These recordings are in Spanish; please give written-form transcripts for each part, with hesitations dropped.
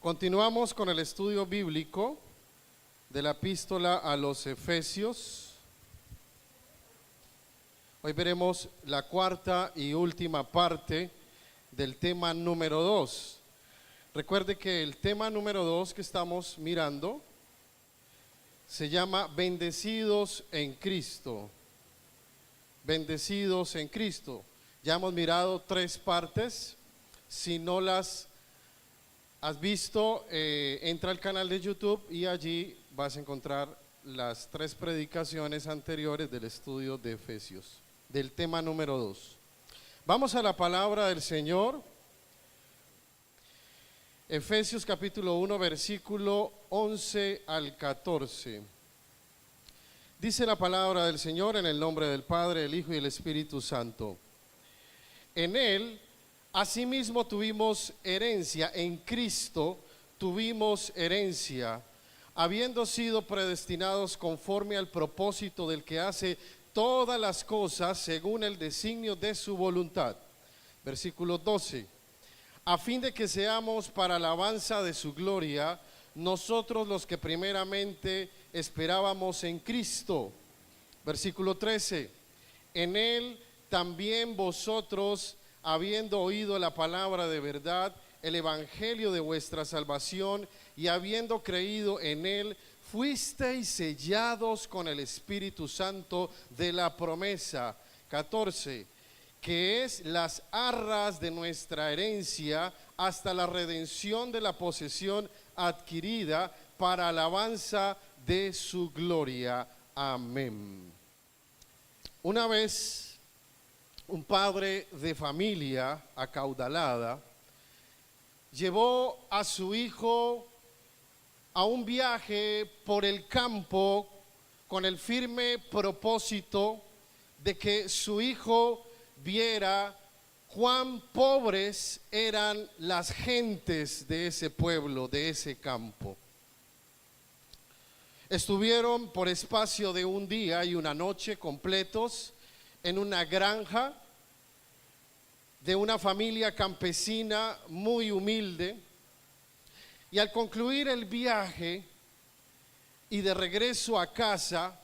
Continuamos con el estudio bíblico de la epístola a los Efesios. Hoy veremos la cuarta y última parte del tema número 2. Recuerde que el tema número 2 que estamos mirando se llama Bendecidos en Cristo. Bendecidos en Cristo. Ya hemos mirado 3 partes. Si no las has visto, entra al canal de YouTube y allí vas a encontrar las 3 predicaciones anteriores del estudio de Efesios, del tema número 2. Vamos a la palabra del Señor. Efesios capítulo 1, versículo 11 al 14. Dice la palabra del Señor en el nombre del Padre, el Hijo y el Espíritu Santo. En Él asimismo tuvimos herencia, en Cristo tuvimos herencia, habiendo sido predestinados conforme al propósito del que hace todas las cosas según el designio de su voluntad. Versículo 12. A fin de que seamos para alabanza de su gloria, nosotros los que primeramente esperábamos en Cristo. Versículo 13. En Él también vosotros, habiendo oído la palabra de verdad, el evangelio de vuestra salvación, y habiendo creído en él, fuisteis sellados con el Espíritu Santo de la promesa. 14. Que es las arras de nuestra herencia hasta la redención de la posesión adquirida para alabanza de su gloria. Amén. Una vez un padre de familia acaudalada llevó a su hijo a un viaje por el campo con el firme propósito de que su hijo viera cuán pobres eran las gentes de ese pueblo, de ese campo. Estuvieron por espacio de un día y una noche completos en una granja de una familia campesina muy humilde, y al concluir el viaje y de regreso a casa,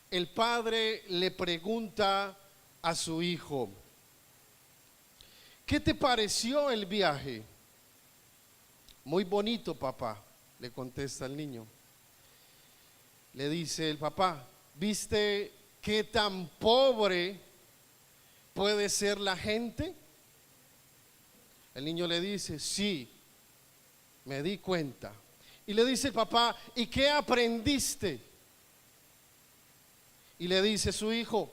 el padre le pregunta a su hijo: ¿qué te pareció el viaje? Muy bonito, papá, le contesta el niño. Le dice el papá: ¿viste qué tan pobre puede ser la gente? El niño le dice: sí, me di cuenta. Y le dice el papá: ¿y qué aprendiste? Y le dice su hijo: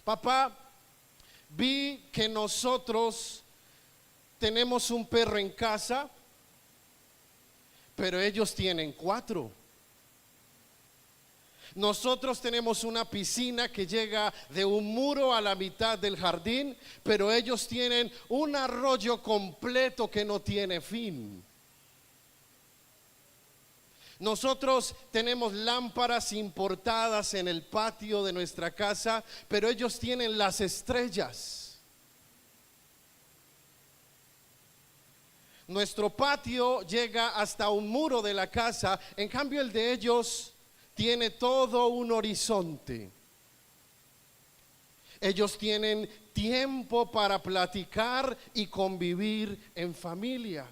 papá, vi que nosotros tenemos un perro en casa, pero ellos tienen 4. Nosotros tenemos una piscina que llega de un muro a la mitad del jardín, pero ellos tienen un arroyo completo que no tiene fin. Nosotros tenemos lámparas importadas en el patio de nuestra casa, pero ellos tienen las estrellas. Nuestro patio llega hasta un muro de la casa, en cambio el de ellos tiene todo un horizonte. Ellos tienen tiempo para platicar y convivir en familia.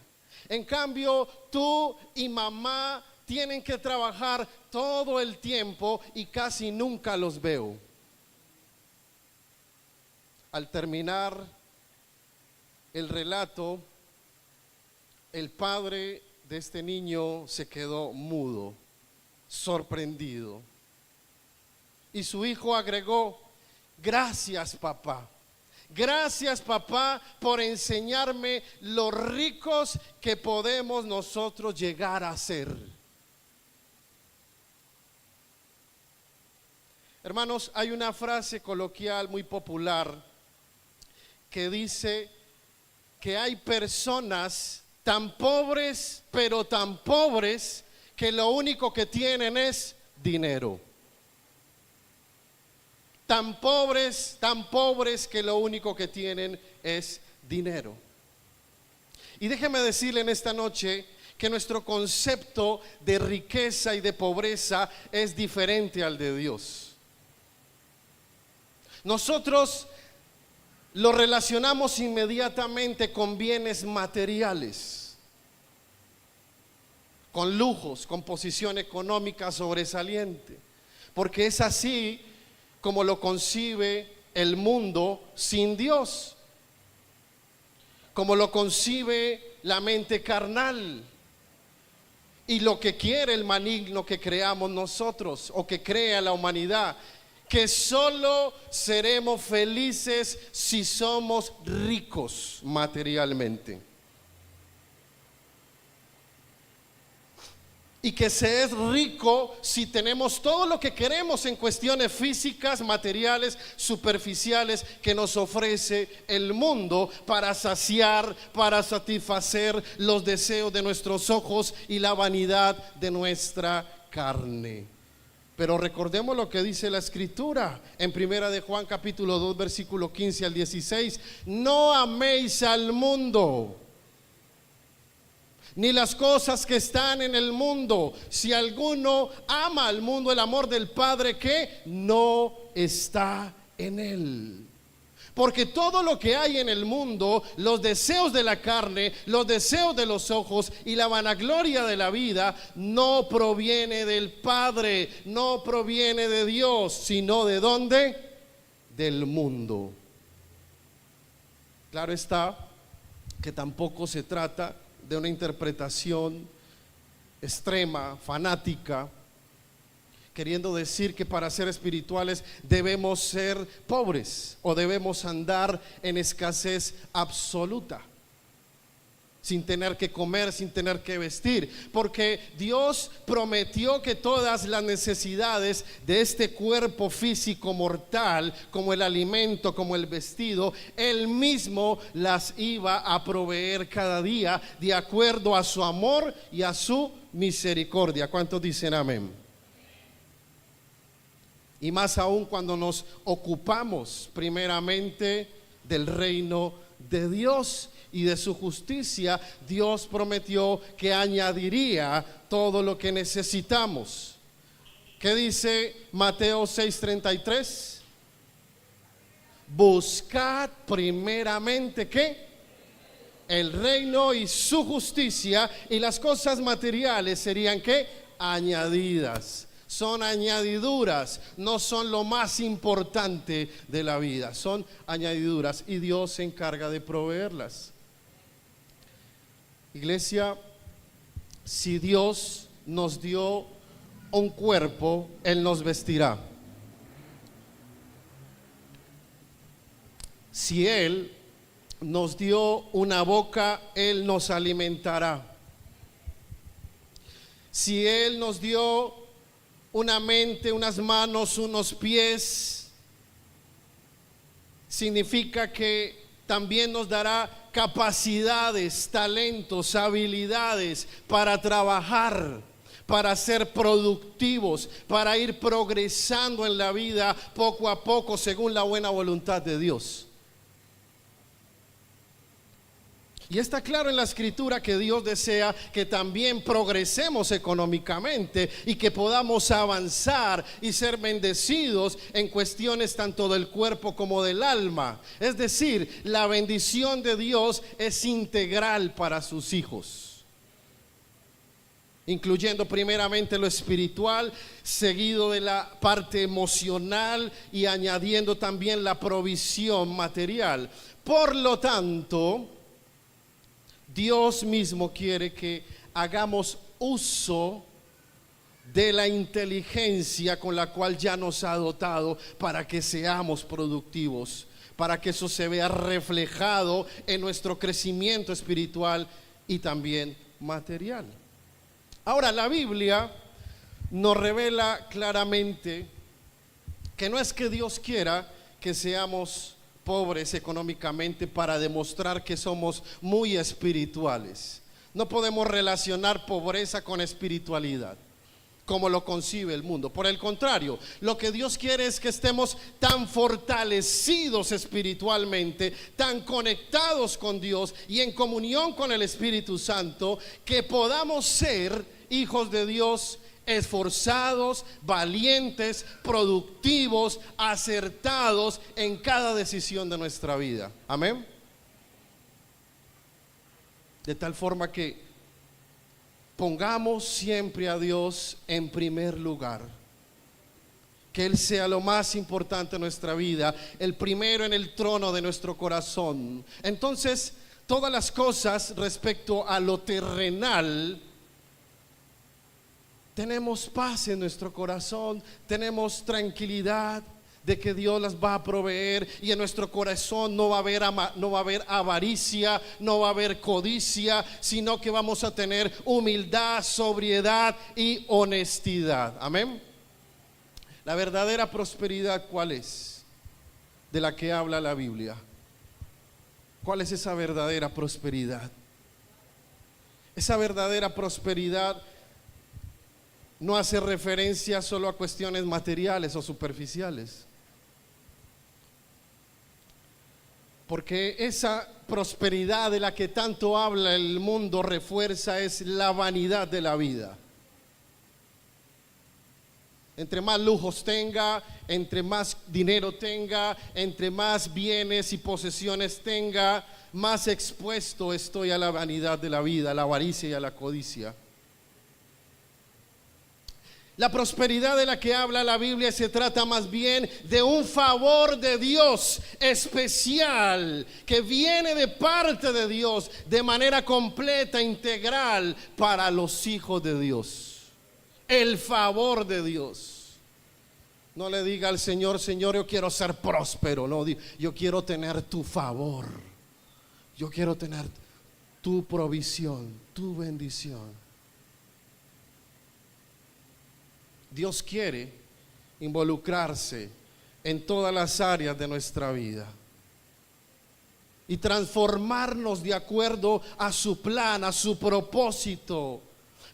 En cambio, tú y mamá tienen que trabajar todo el tiempo y casi nunca los veo. Al terminar el relato, el padre de este niño se quedó mudo, sorprendido. Y su hijo agregó: gracias, papá. Gracias, papá, por enseñarme lo ricos que podemos nosotros llegar a ser. Hermanos, hay una frase coloquial muy popular que dice que hay personas tan pobres, pero tan pobres, que lo único que tienen es dinero. Tan pobres que lo único que tienen es dinero. Y déjeme decirle en esta noche que nuestro concepto de riqueza y de pobreza es diferente al de Dios. Nosotros lo relacionamos inmediatamente con bienes materiales, con lujos, con posición económica sobresaliente, porque es así como lo concibe el mundo sin Dios, como lo concibe la mente carnal y lo que quiere el maligno que creamos nosotros o que crea la humanidad, que solo seremos felices si somos ricos materialmente. Y que se es rico si tenemos todo lo que queremos en cuestiones físicas, materiales, superficiales que nos ofrece el mundo para saciar, para satisfacer los deseos de nuestros ojos y la vanidad de nuestra carne. Pero recordemos lo que dice la Escritura en Primera de Juan capítulo 2 versículo 15 al 16: no améis al mundo ni las cosas que están en el mundo. Si alguno ama al mundo, el amor del Padre que no está en él. Porque todo lo que hay en el mundo, los deseos de la carne, los deseos de los ojos y la vanagloria de la vida, no proviene del Padre, no proviene de Dios, sino ¿de dónde? Del mundo. Claro está que tampoco se trata de una interpretación extrema, fanática, queriendo decir que para ser espirituales debemos ser pobres o debemos andar en escasez absoluta, sin tener que comer, sin tener que vestir, porque Dios prometió que todas las necesidades de este cuerpo físico mortal, como el alimento, como el vestido, Él mismo las iba a proveer cada día de acuerdo a su amor y a su misericordia. ¿Cuántos dicen amén? Y más aún cuando nos ocupamos primeramente del reino de Dios y de su justicia, Dios prometió que añadiría todo lo que necesitamos. ¿Qué dice Mateo 6:33? Buscad primeramente ¿qué? El reino y su justicia, y las cosas materiales serían ¿qué? Añadidas. Son añadiduras, no son lo más importante de la vida, son añadiduras y Dios se encarga de proveerlas. Iglesia, si Dios nos dio un cuerpo, Él nos vestirá. Si Él nos dio una boca, Él nos alimentará. Si Él nos dio una mente, unas manos, unos pies, significa que también nos dará capacidades, talentos, habilidades para trabajar, para ser productivos, para ir progresando en la vida poco a poco según la buena voluntad de Dios. Y está claro en la Escritura que Dios desea que también progresemos económicamente y que podamos avanzar y ser bendecidos en cuestiones tanto del cuerpo como del alma. Es decir, la bendición de Dios es integral para sus hijos, incluyendo primeramente lo espiritual, seguido de la parte emocional y añadiendo también la provisión material. Por lo tanto, Dios mismo quiere que hagamos uso de la inteligencia con la cual ya nos ha dotado para que seamos productivos, para que eso se vea reflejado en nuestro crecimiento espiritual y también material. Ahora, la Biblia nos revela claramente que no es que Dios quiera que seamos pobres económicamente para demostrar que somos muy espirituales. No podemos relacionar pobreza con espiritualidad. como lo concibe el mundo. Por el contrario, lo que Dios quiere es que estemos tan fortalecidos espiritualmente, tan conectados con Dios y en comunión con el Espíritu Santo, que podamos ser hijos de Dios esforzados, valientes, productivos, acertados en cada decisión de nuestra vida. Amén. De tal forma que pongamos siempre a Dios en primer lugar. Que Él sea lo más importante en nuestra vida, el primero en el trono de nuestro corazón. Entonces, todas las cosas respecto a lo terrenal, tenemos paz en nuestro corazón, tenemos tranquilidad de que Dios las va a proveer, y en nuestro corazón no va a haber avaricia, no va a haber codicia, sino que vamos a tener humildad, sobriedad y honestidad. Amén. La verdadera prosperidad, ¿cuál es? De la que habla la Biblia. ¿Cuál es esa verdadera prosperidad? Esa verdadera prosperidad no hace referencia solo a cuestiones materiales o superficiales. Porque esa prosperidad de la que tanto habla el mundo refuerza es la vanidad de la vida. Entre más lujos tenga, entre más dinero tenga, entre más bienes y posesiones tenga, más expuesto estoy a la vanidad de la vida, a la avaricia y a la codicia. La prosperidad de la que habla la Biblia se trata más bien de un favor de Dios especial que viene de parte de Dios de manera completa, integral para los hijos de Dios. El favor de Dios. No le diga al Señor: Señor, yo quiero ser próspero. No, yo quiero tener tu favor. Yo quiero tener tu provisión, tu bendición. Dios quiere involucrarse en todas las áreas de nuestra vida y transformarnos de acuerdo a su plan, a su propósito,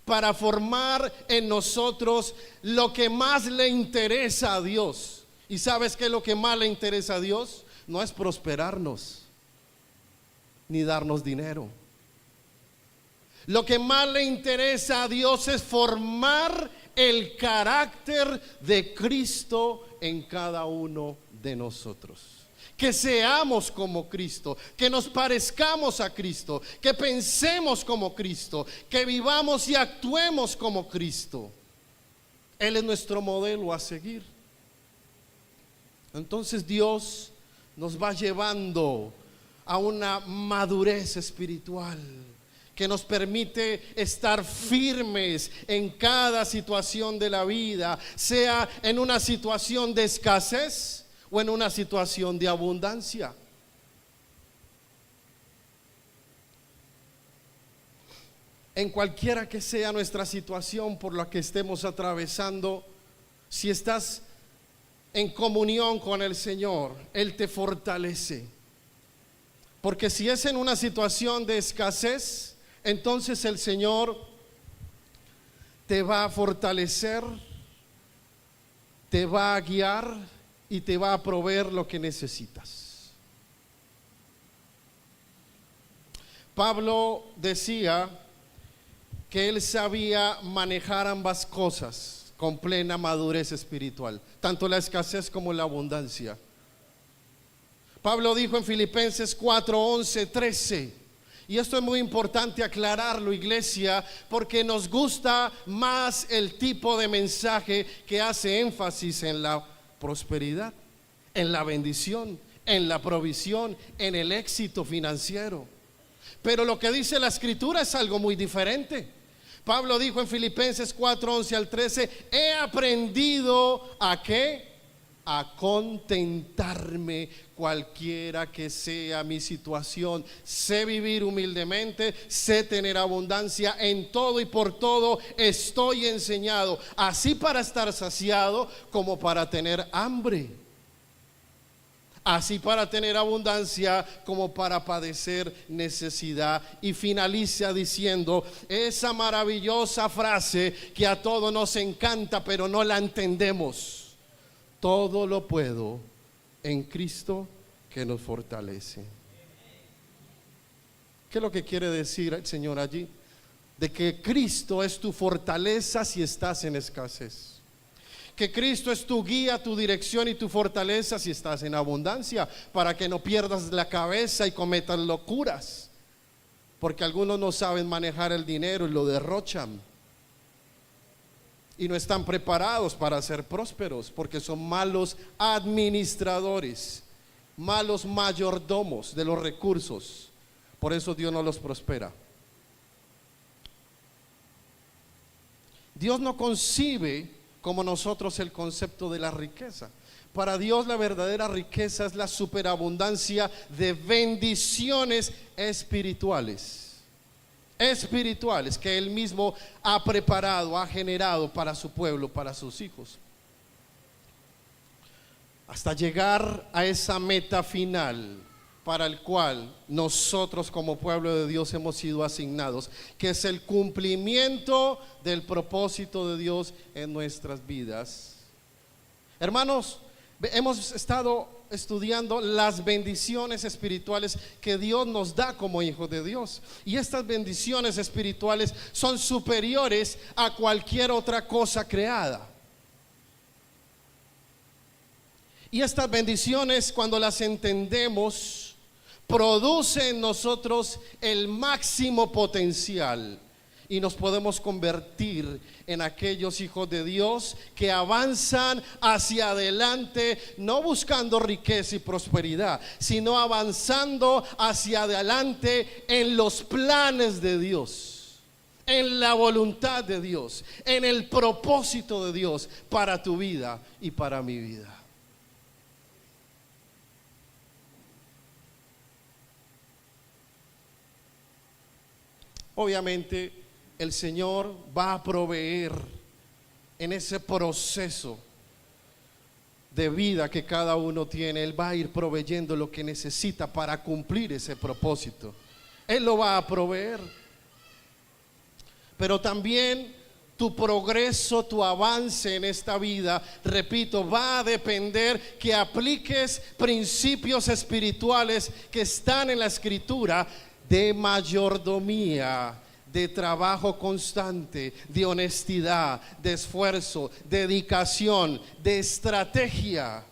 para formar en nosotros lo que más le interesa a Dios. ¿Y sabes qué es lo que más le interesa a Dios? No es prosperarnos ni darnos dinero. Lo que más le interesa a Dios es formar el carácter de Cristo en cada uno de nosotros. Que seamos como Cristo, que nos parezcamos a Cristo, que pensemos como Cristo, que vivamos y actuemos como Cristo. Él es nuestro modelo a seguir. Entonces Dios nos va llevando a una madurez espiritual que nos permite estar firmes en cada situación de la vida, sea en una situación de escasez o en una situación de abundancia. En cualquiera que sea nuestra situación por la que estemos atravesando, si estás en comunión con el Señor, Él te fortalece. Porque si es en una situación de escasez, entonces el Señor te va a fortalecer, te va a guiar y te va a proveer lo que necesitas. Pablo decía que él sabía manejar ambas cosas con plena madurez espiritual, tanto la escasez como la abundancia. Pablo dijo en Filipenses 4, 11, 13, y esto es muy importante aclararlo, iglesia, porque nos gusta más el tipo de mensaje que hace énfasis en la prosperidad, en la bendición, en la provisión, en el éxito financiero. Pero lo que dice la Escritura es algo muy diferente. Pablo dijo en Filipenses 4, 11 al 13, he aprendido ¿a qué? A contentarme cualquiera que sea mi situación. Sé vivir humildemente, sé tener abundancia en todo y por todo estoy enseñado, así para estar saciado como para tener hambre. así para tener abundancia como para padecer necesidad. Y finaliza diciendo esa maravillosa frase que a todos nos encanta, pero no la entendemos: todo lo puedo en Cristo que nos fortalece. ¿Qué es lo que quiere decir el Señor allí? De que Cristo es tu fortaleza si estás en escasez. Que Cristo es tu guía, tu dirección y tu fortaleza si estás en abundancia, para que no pierdas la cabeza y cometas locuras, porque algunos no saben manejar el dinero y lo derrochan y no están preparados para ser prósperos, porque son malos administradores, malos mayordomos de los recursos. Por eso Dios no los prospera. Dios no concibe como nosotros el concepto de la riqueza. Para Dios la verdadera riqueza es la superabundancia de bendiciones espirituales que Él mismo ha preparado, ha generado para su pueblo, para sus hijos, hasta llegar a esa meta final para el cual nosotros como pueblo de Dios hemos sido asignados, que es el cumplimiento del propósito de Dios en nuestras vidas. Hermanos, hemos estado estudiando las bendiciones espirituales que Dios nos da como hijos de Dios, y estas bendiciones espirituales son superiores a cualquier otra cosa creada. Y estas bendiciones, cuando las entendemos, produce en nosotros el máximo potencial y nos podemos convertir en aquellos hijos de Dios que avanzan hacia adelante, no buscando riqueza y prosperidad, sino avanzando hacia adelante en los planes de Dios, en la voluntad de Dios, en el propósito de Dios para tu vida y para mi vida. Obviamente el Señor va a proveer en ese proceso de vida que cada uno tiene. Él va a ir proveyendo lo que necesita para cumplir ese propósito. Él lo va a proveer. Pero también tu progreso, tu avance en esta vida, repito, va a depender que apliques principios espirituales que están en la Escritura, de mayordomía, de trabajo constante, de honestidad, de esfuerzo, dedicación, de estrategia.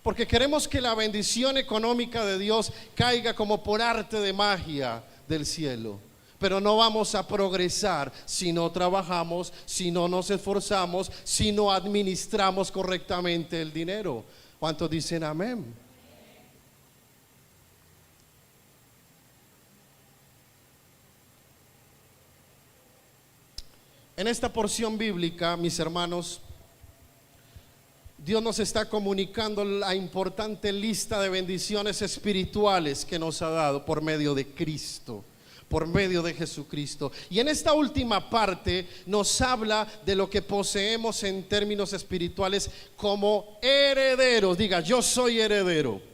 Porque queremos que la bendición económica de Dios caiga como por arte de magia del cielo. Pero no vamos a progresar si no trabajamos, si no nos esforzamos, si no administramos correctamente el dinero. ¿Cuántos dicen amén? En esta porción bíblica, mis hermanos, Dios nos está comunicando la importante lista de bendiciones espirituales que nos ha dado por medio de Cristo, por medio de Jesucristo. Y en esta última parte nos habla de lo que poseemos en términos espirituales como herederos. Diga, yo soy heredero.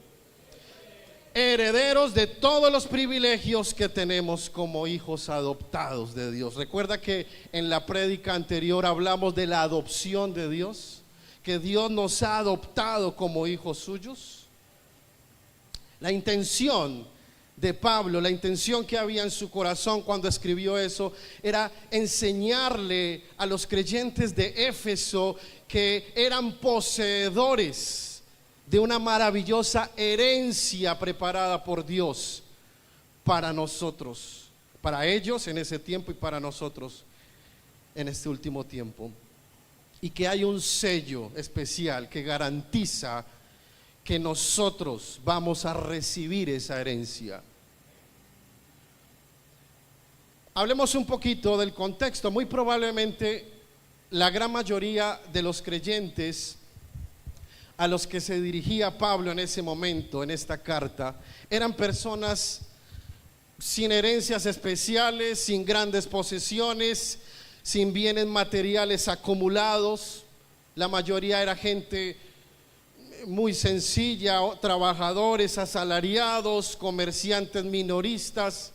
Herederos de todos los privilegios que tenemos como hijos adoptados de Dios. Recuerda que en la prédica anterior hablamos de la adopción de Dios, que Dios nos ha adoptado como hijos suyos. La intención de Pablo, la intención que había en su corazón cuando escribió eso, era enseñarle a los creyentes de Éfeso que eran poseedores de una maravillosa herencia preparada por Dios para nosotros, para ellos en ese tiempo y para nosotros en este último tiempo. Y que hay un sello especial que garantiza que nosotros vamos a recibir esa herencia. Hablemos un poquito del contexto. Muy probablemente la gran mayoría de los creyentes a los que se dirigía Pablo en ese momento, en esta carta, eran personas sin herencias especiales, sin grandes posesiones, sin bienes materiales acumulados. La mayoría era gente muy sencilla, trabajadores asalariados, comerciantes minoristas,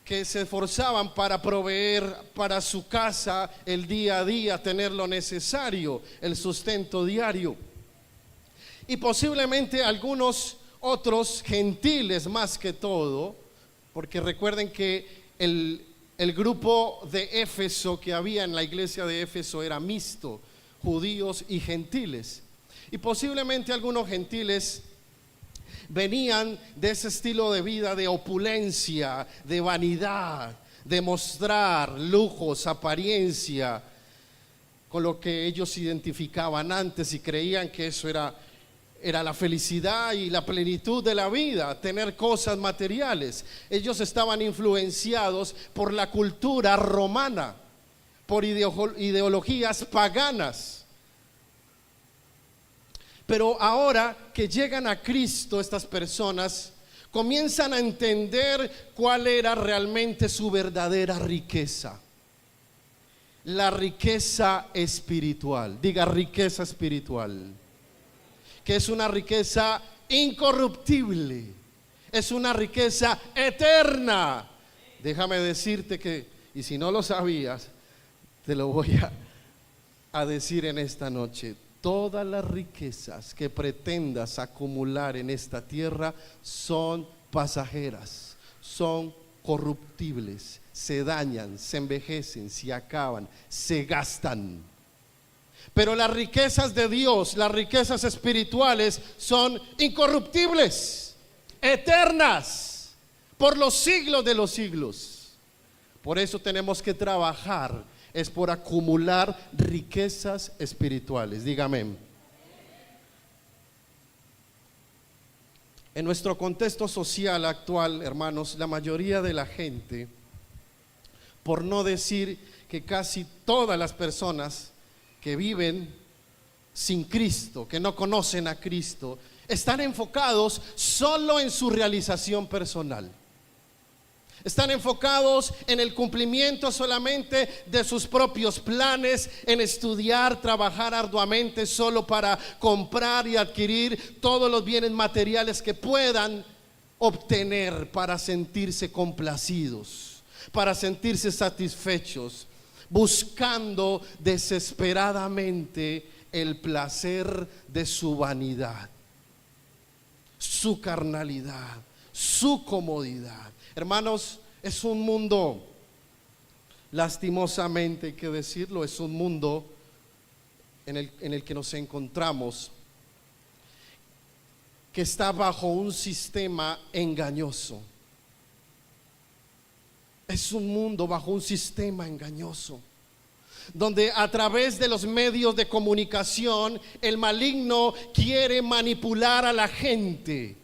que se esforzaban para proveer para su casa el día a día, tener lo necesario, el sustento diario. Y posiblemente algunos otros gentiles más que todo, porque recuerden que el grupo de Éfeso que había en la iglesia de Éfeso era mixto, judíos y gentiles. Y posiblemente algunos gentiles venían de ese estilo de vida de opulencia, de vanidad, de mostrar lujos, apariencia, con lo que ellos identificaban antes y creían que eso era la felicidad y la plenitud de la vida, tener cosas materiales. Ellos estaban influenciados por la cultura romana, por ideologías paganas. Pero ahora que llegan a Cristo, estas personas comienzan a entender cuál era realmente su verdadera riqueza. La riqueza espiritual. Diga, riqueza espiritual. Que es una riqueza incorruptible. Es una riqueza eterna. Déjame decirte que, y si no lo sabías, te lo voy a decir en esta noche. Todas las riquezas que pretendas acumular en esta tierra son pasajeras, son corruptibles, se dañan, se envejecen, se acaban, se gastan. Pero las riquezas de Dios, las riquezas espirituales son incorruptibles, eternas, por los siglos de los siglos. Por eso tenemos que trabajar, es por acumular riquezas espirituales. Dígame. En nuestro contexto social actual, hermanos, la mayoría de la gente, por no decir que casi todas las personas que viven sin Cristo, que no conocen a Cristo, están enfocados solo en su realización personal. Están enfocados en el cumplimiento solamente de sus propios planes, en estudiar, trabajar arduamente solo para comprar y adquirir todos los bienes materiales que puedan obtener para sentirse complacidos, para sentirse satisfechos, buscando desesperadamente el placer de su vanidad, su carnalidad, su comodidad. Hermanos, es un mundo, lastimosamente hay que decirlo, es un mundo en el que nos encontramos, que está bajo un sistema engañoso. Es un mundo bajo un sistema engañoso, donde a través de los medios de comunicación el maligno quiere manipular a la gente,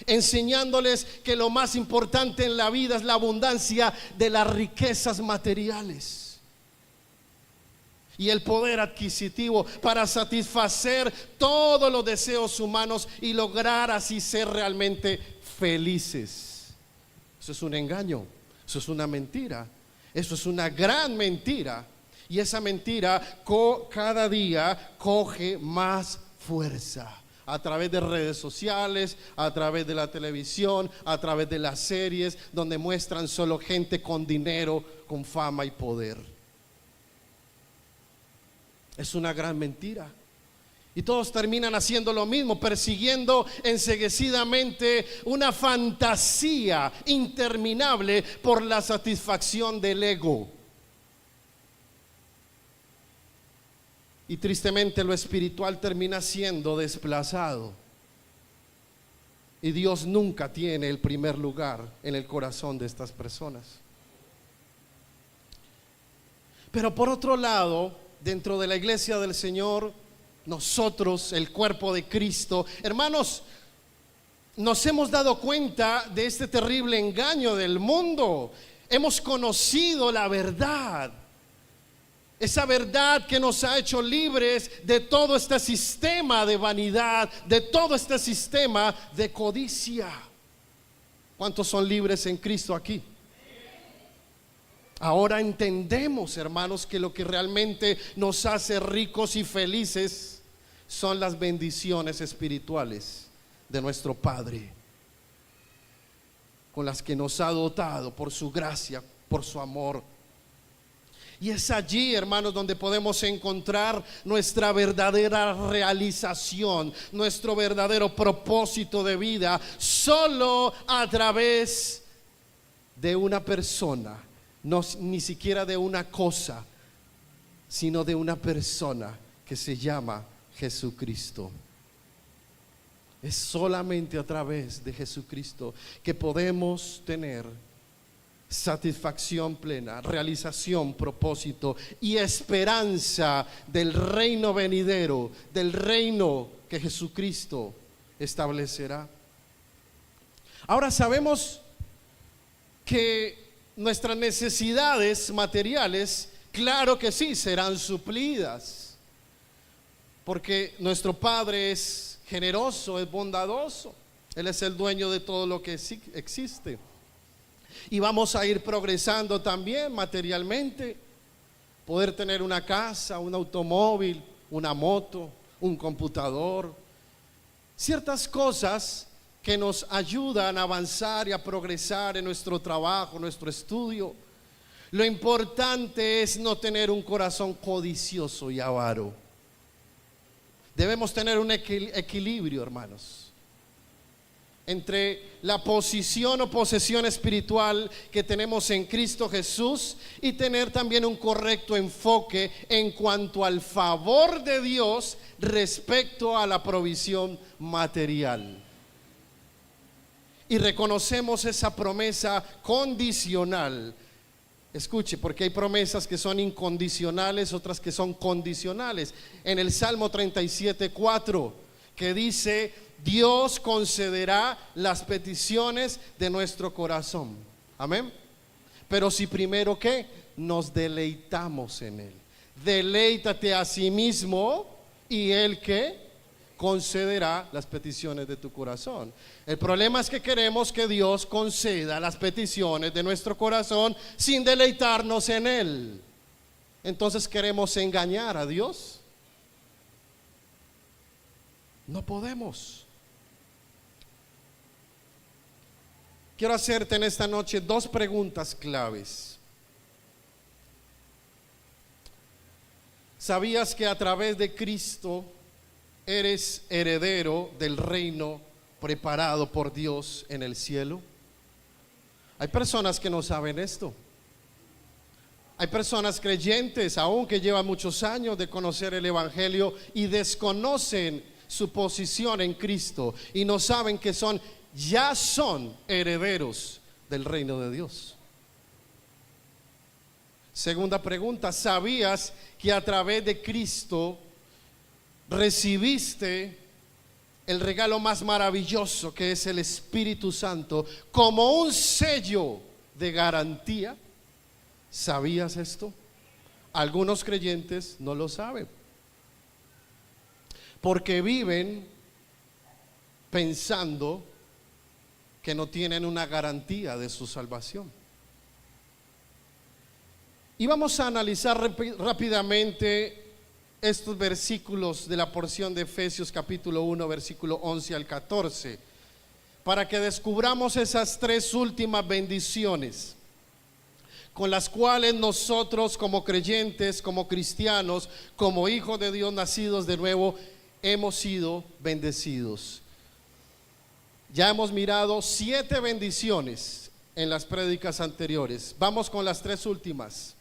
enseñándoles que lo más importante en la vida es la abundancia de las riquezas materiales y el poder adquisitivo para satisfacer todos los deseos humanos y lograr así ser realmente felices. Eso es un engaño, eso es una mentira, eso es una gran mentira, y esa mentira cada día coge más fuerza. A través de redes sociales, a través de la televisión, a través de las series, donde muestran solo gente con dinero, con fama y poder. Es una gran mentira. Y todos terminan haciendo lo mismo, persiguiendo enceguecidamente una fantasía interminable por la satisfacción del ego. Y tristemente lo espiritual termina siendo desplazado. Y Dios nunca tiene el primer lugar en el corazón de estas personas. Pero por otro lado, dentro de la iglesia del Señor, nosotros, el cuerpo de Cristo, hermanos, nos hemos dado cuenta de este terrible engaño del mundo. Hemos conocido la verdad. Esa verdad que nos ha hecho libres de todo este sistema de vanidad, de todo este sistema de codicia. ¿Cuántos son libres en Cristo aquí? Ahora entendemos, hermanos, que lo que realmente nos hace ricos y felices son las bendiciones espirituales de nuestro Padre, con las que nos ha dotado por su gracia, por su amor. Y es allí, hermanos, donde podemos encontrar nuestra verdadera realización, nuestro verdadero propósito de vida, solo a través de una persona, no ni siquiera de una cosa, sino de una persona que se llama Jesucristo. Es solamente a través de Jesucristo que podemos tener satisfacción plena, realización, propósito y esperanza del reino venidero, del reino que Jesucristo establecerá. Ahora sabemos que nuestras necesidades materiales, claro que sí, serán suplidas, porque nuestro Padre es generoso, es bondadoso. Él es el dueño de todo lo que existe. Y vamos a ir progresando también materialmente, poder tener una casa, un automóvil, una moto, un computador, ciertas cosas que nos ayudan a avanzar y a progresar en nuestro trabajo, nuestro estudio. Lo importante es no tener un corazón codicioso y avaro. Debemos tener un equilibrio, hermanos, entre la posición o posesión espiritual que tenemos en Cristo Jesús y tener también un correcto enfoque en cuanto al favor de Dios respecto a la provisión material. Y reconocemos esa promesa condicional. Escuche, porque hay promesas que son incondicionales, otras que son condicionales. En el Salmo 37:4, que dice: Dios concederá las peticiones de nuestro corazón. Amén. Pero si primero, ¿qué? Nos deleitamos en Él. Deleítate a sí mismo y Él, ¿qué? Concederá las peticiones de tu corazón. El problema es que queremos que Dios conceda las peticiones de nuestro corazón sin deleitarnos en Él. Entonces queremos engañar a Dios. No podemos. Quiero hacerte en esta noche dos preguntas claves. ¿Sabías que a través de Cristo eres heredero del reino preparado por Dios en el cielo? Hay personas que no saben esto. Hay personas creyentes aún que llevan muchos años de conocer el Evangelio y desconocen su posición en Cristo y no saben que ya son herederos del reino de Dios. Segunda pregunta: ¿sabías que a través de Cristo recibiste el regalo más maravilloso, que es el Espíritu Santo, como un sello de garantía? ¿Sabías esto? Algunos creyentes no lo saben, porque viven pensando que no tienen una garantía de su salvación. Y vamos a analizar rápidamente estos versículos de la porción de Efesios capítulo 1, versículo 11 al 14, para que descubramos esas tres últimas bendiciones con las cuales nosotros, como creyentes, como cristianos, como hijos de Dios nacidos de nuevo, hemos sido bendecidos. Ya hemos mirado 7 bendiciones en las prédicas anteriores. Vamos con las tres últimas.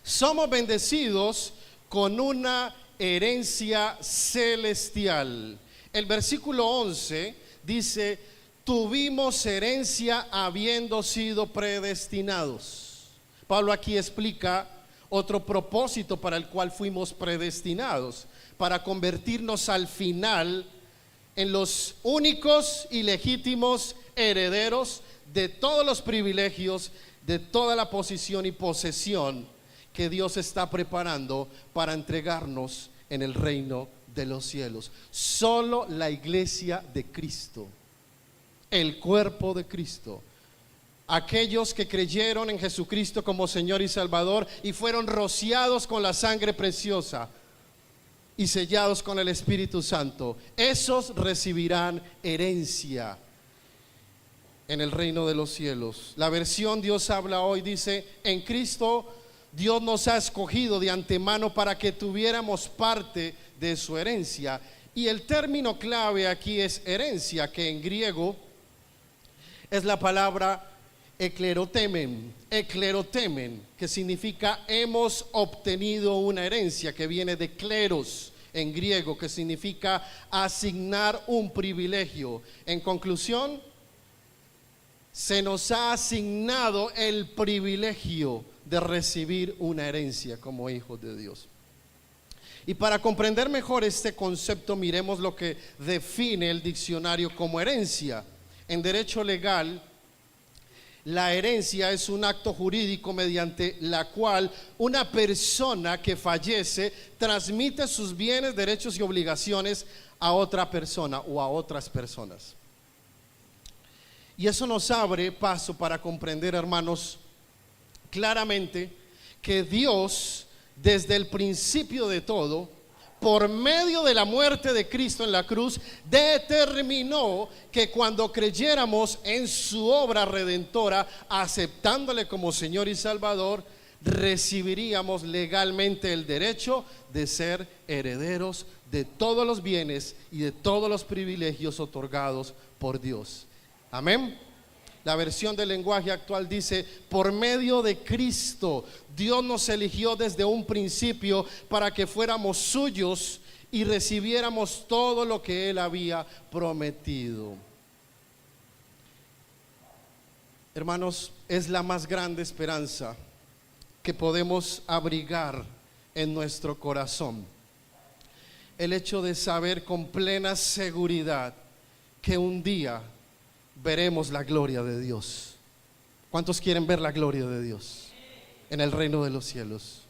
Somos bendecidos con una herencia celestial. El versículo 11 dice: tuvimos herencia habiendo sido predestinados. Pablo aquí explica otro propósito para el cual fuimos predestinados, para convertirnos al final en los únicos y legítimos herederos de todos los privilegios, de toda la posición y posesión que Dios está preparando para entregarnos en el reino de los cielos. Solo la iglesia de Cristo, el cuerpo de Cristo, aquellos que creyeron en Jesucristo como Señor y Salvador y fueron rociados con la sangre preciosa y sellados con el Espíritu Santo, esos recibirán herencia en el reino de los cielos. La versión Dios habla hoy dice: en Cristo Dios nos ha escogido de antemano para que tuviéramos parte de su herencia. Y el término clave aquí es herencia, que en griego es la palabra eklerotemen, que significa hemos obtenido una herencia, que viene de kleros en griego, que significa asignar un privilegio. En conclusión, se nos ha asignado el privilegio de recibir una herencia como hijos de Dios. Y para comprender mejor este concepto, miremos lo que define el diccionario como herencia. En derecho legal, la herencia es un acto jurídico mediante la cual una persona que fallece transmite sus bienes, derechos y obligaciones a otra persona o a otras personas. Y eso nos abre paso para comprender, hermanos, claramente que Dios, desde el principio de todo, por medio de la muerte de Cristo en la cruz, determinó que cuando creyéramos en su obra redentora, aceptándole como Señor y Salvador, recibiríamos legalmente el derecho de ser herederos de todos los bienes y de todos los privilegios otorgados por Dios. Amén. La versión del lenguaje actual dice: por medio de Cristo, Dios nos eligió desde un principio para que fuéramos suyos y recibiéramos todo lo que Él había prometido. Hermanos, es la más grande esperanza que podemos abrigar en nuestro corazón. El hecho de saber con plena seguridad que un día veremos la gloria de Dios. ¿Cuántos quieren ver la gloria de Dios en el reino de los cielos?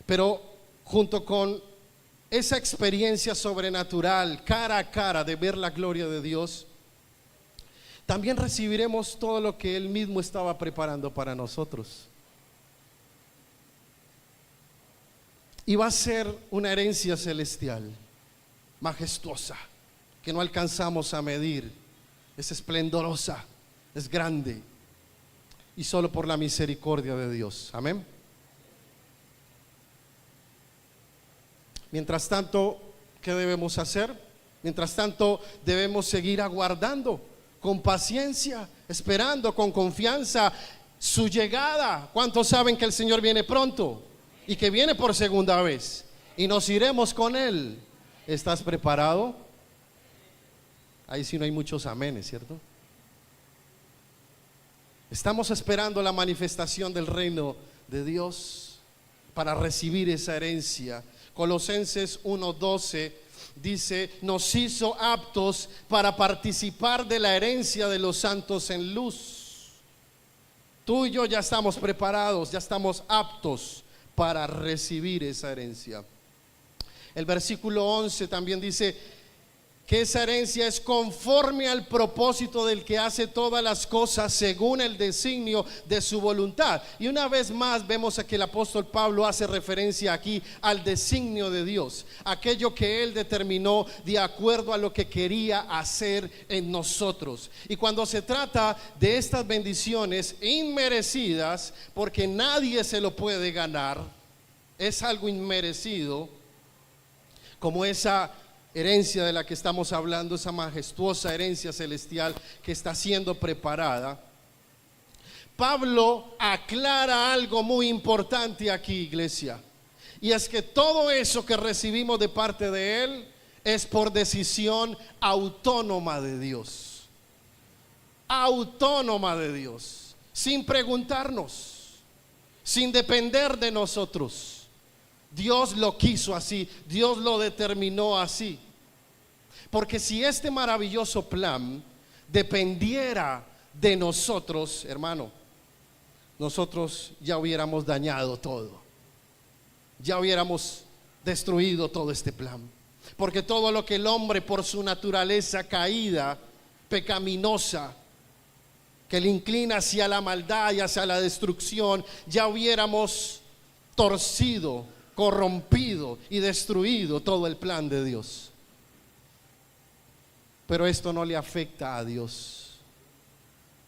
Pero junto con esa experiencia sobrenatural, cara a cara, de ver la gloria de Dios, también recibiremos todo lo que Él mismo estaba preparando para nosotros. Y va a ser una herencia celestial, majestuosa, que no alcanzamos a medir. Es esplendorosa, es grande, y solo por la misericordia de Dios. Amén. Mientras tanto, ¿qué debemos hacer? Mientras tanto, debemos seguir aguardando con paciencia, esperando con confianza su llegada. ¿Cuántos saben que el Señor viene pronto y que viene por segunda vez y nos iremos con Él? ¿Estás preparado? Ahí sí no hay muchos amenes, ¿cierto? Estamos esperando la manifestación del reino de Dios para recibir esa herencia. Colosenses 1:12 dice: nos hizo aptos para participar de la herencia de los santos en luz. Tú y yo ya estamos preparados, ya estamos aptos para recibir esa herencia. El versículo 11 también dice que esa herencia es conforme al propósito del que hace todas las cosas según el designio de su voluntad. Y una vez más vemos que el apóstol Pablo hace referencia aquí al designio de Dios, aquello que Él determinó de acuerdo a lo que quería hacer en nosotros. Y cuando se trata de estas bendiciones inmerecidas, porque nadie se lo puede ganar, es algo inmerecido, como esa herencia de la que estamos hablando, esa majestuosa herencia celestial que está siendo preparada. Pablo aclara algo muy importante aquí, iglesia, y es que todo eso que recibimos de parte de Él es por decisión autónoma de Dios, sin preguntarnos, sin depender de nosotros. Dios lo quiso así, Dios lo determinó así. Porque si este maravilloso plan dependiera de nosotros, hermano, nosotros ya hubiéramos dañado todo, ya hubiéramos destruido todo este plan. Porque todo lo que el hombre, por su naturaleza caída, pecaminosa, que le inclina hacia la maldad y hacia la destrucción, ya hubiéramos torcido corrompido y destruido todo el plan de Dios. Pero esto no le afecta a Dios.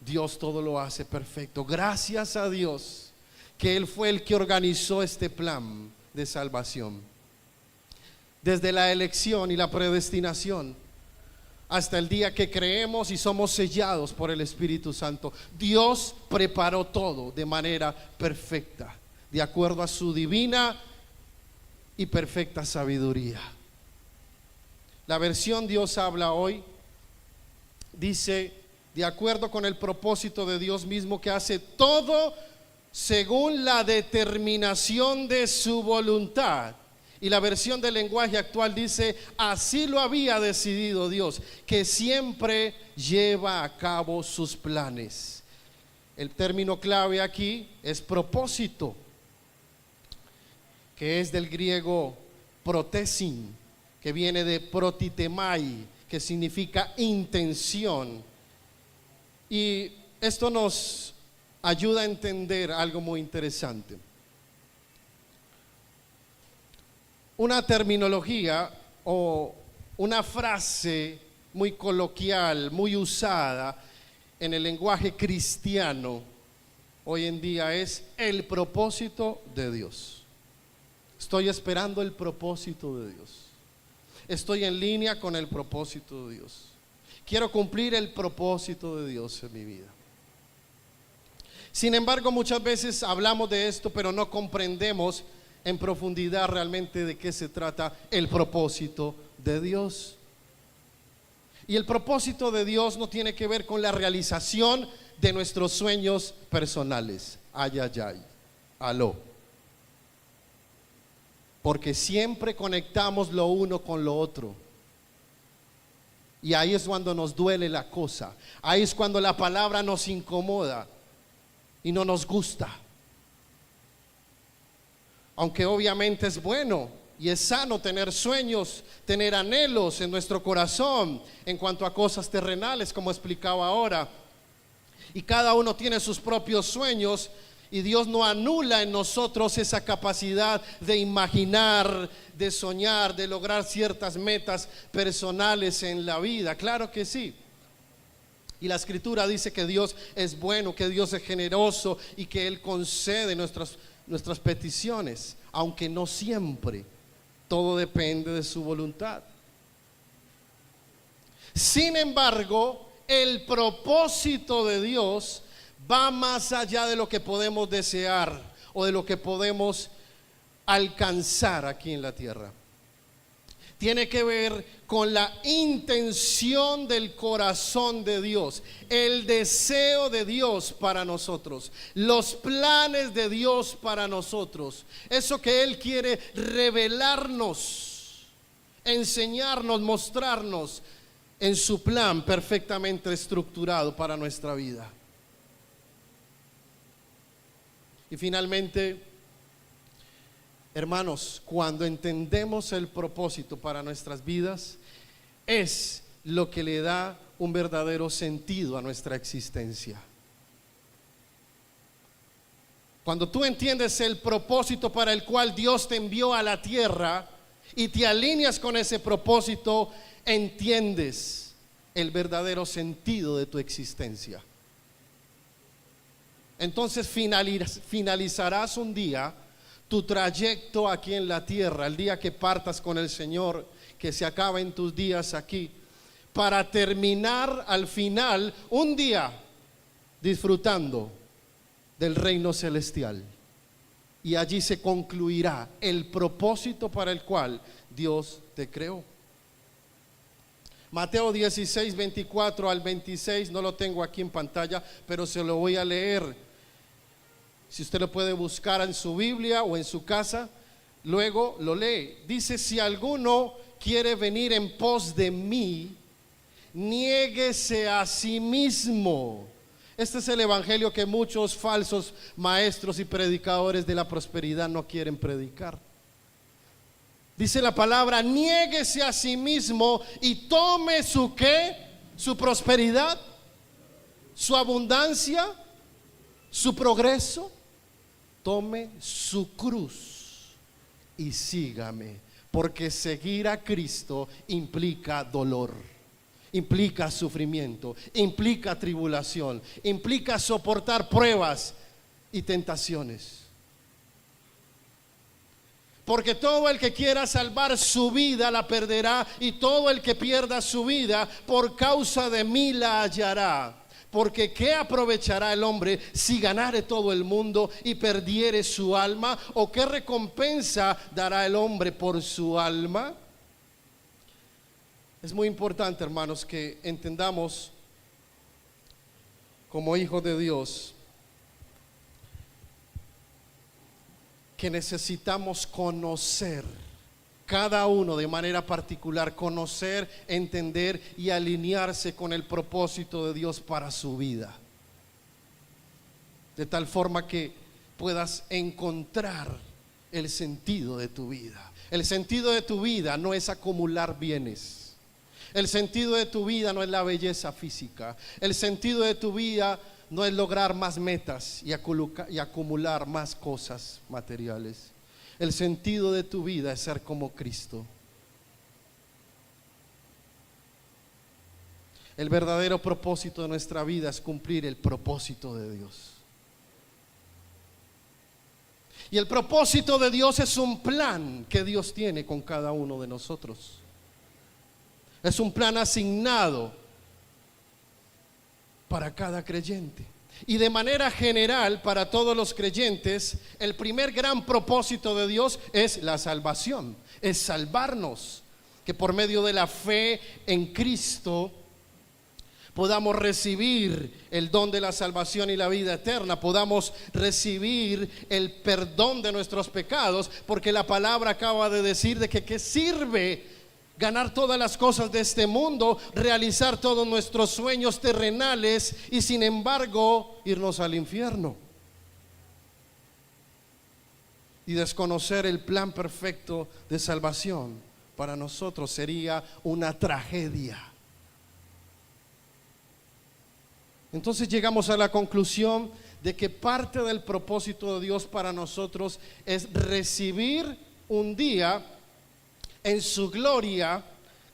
Dios todo lo hace perfecto. Gracias a Dios que Él fue el que organizó este plan de salvación. Desde la elección y la predestinación hasta el día que creemos y somos sellados por el Espíritu Santo, Dios preparó todo de manera perfecta, de acuerdo a su divina y perfecta sabiduría. La versión Dios habla hoy dice: de acuerdo con el propósito de Dios mismo, que hace todo según la determinación de su voluntad. Y la versión del lenguaje actual dice: así lo había decidido Dios, que siempre lleva a cabo sus planes. El término clave aquí es propósito, que es del griego protesin, que viene de protitemai, que significa intención. Y esto nos ayuda a entender algo muy interesante. Una terminología o una frase muy coloquial, muy usada en el lenguaje cristiano hoy en día es el propósito de Dios. Estoy esperando el propósito de Dios. Estoy en línea con el propósito de Dios. Quiero cumplir el propósito de Dios en mi vida. Sin embargo, muchas veces hablamos de esto, pero no comprendemos en profundidad realmente de qué se trata el propósito de Dios. Y el propósito de Dios no tiene que ver con la realización de nuestros sueños personales. Ay, ay, ay, aló. Porque siempre conectamos lo uno con lo otro. Y ahí es cuando nos duele la cosa. Ahí es cuando la palabra nos incomoda y no nos gusta. Aunque obviamente es bueno y es sano tener sueños, tener anhelos en nuestro corazón en cuanto a cosas terrenales, como explicaba ahora. Y cada uno tiene sus propios sueños, y Dios no anula en nosotros esa capacidad de imaginar, de soñar, de lograr ciertas metas personales en la vida. Claro que sí. Y la Escritura dice que Dios es bueno, que Dios es generoso y que Él concede nuestras peticiones, aunque no siempre. Todo depende de su voluntad. Sin embargo, el propósito de Dios va más allá de lo que podemos desear o de lo que podemos alcanzar aquí en la tierra. Tiene que ver con la intención del corazón de Dios, el deseo de Dios para nosotros, los planes de Dios para nosotros, eso que Él quiere revelarnos, enseñarnos, mostrarnos en su plan perfectamente estructurado para nuestra vida. Y finalmente, hermanos, cuando entendemos el propósito para nuestras vidas, es lo que le da un verdadero sentido a nuestra existencia. Cuando tú entiendes el propósito para el cual Dios te envió a la tierra y te alineas con ese propósito, entiendes el verdadero sentido de tu existencia. Entonces finalizarás un día tu trayecto aquí en la tierra, el día que partas con el Señor, que se acaben tus días aquí, para terminar al final un día disfrutando del reino celestial. Y allí se concluirá el propósito para el cual Dios te creó. Mateo 16, 24 al 26, no lo tengo aquí en pantalla, pero se lo voy a leer. Si usted lo puede buscar en su Biblia o en su casa, luego lo lee. Dice: si alguno quiere venir en pos de mí, niéguese a sí mismo. Este es el evangelio que muchos falsos maestros y predicadores de la prosperidad no quieren predicar. Dice la palabra: niéguese a sí mismo y tome su ¿qué? Su prosperidad, su abundancia, su progreso. Tome su cruz y sígame, porque seguir a Cristo implica dolor, implica sufrimiento, implica tribulación, implica soportar pruebas y tentaciones. Porque todo el que quiera salvar su vida la perderá, y todo el que pierda su vida por causa de mí la hallará. Porque ¿qué aprovechará el hombre si ganare todo el mundo y perdiere su alma? ¿O qué recompensa dará el hombre por su alma? Es muy importante, hermanos, que entendamos como hijos de Dios que necesitamos conocer cada uno de manera particular, conocer, entender y alinearse con el propósito de Dios para su vida, de tal forma que puedas encontrar el sentido de tu vida. El sentido de tu vida no es acumular bienes. El sentido de tu vida no es la belleza física. El sentido de tu vida no es lograr más metas y acumular más cosas materiales. El sentido de tu vida es ser como Cristo. El verdadero propósito de nuestra vida es cumplir el propósito de Dios. Y el propósito de Dios es un plan que Dios tiene con cada uno de nosotros. Es un plan asignado para cada creyente. Y de manera general, para todos los creyentes, el primer gran propósito de Dios es la salvación, es salvarnos, que por medio de la fe en Cristo podamos recibir el don de la salvación y la vida eterna, podamos recibir el perdón de nuestros pecados, porque la palabra acaba de decir de que ¿qué sirve ganar todas las cosas de este mundo, realizar todos nuestros sueños terrenales y sin embargo irnos al infierno y desconocer el plan perfecto de salvación? Para nosotros sería una tragedia. Entonces llegamos a la conclusión de que parte del propósito de Dios para nosotros es recibir un día en su gloria,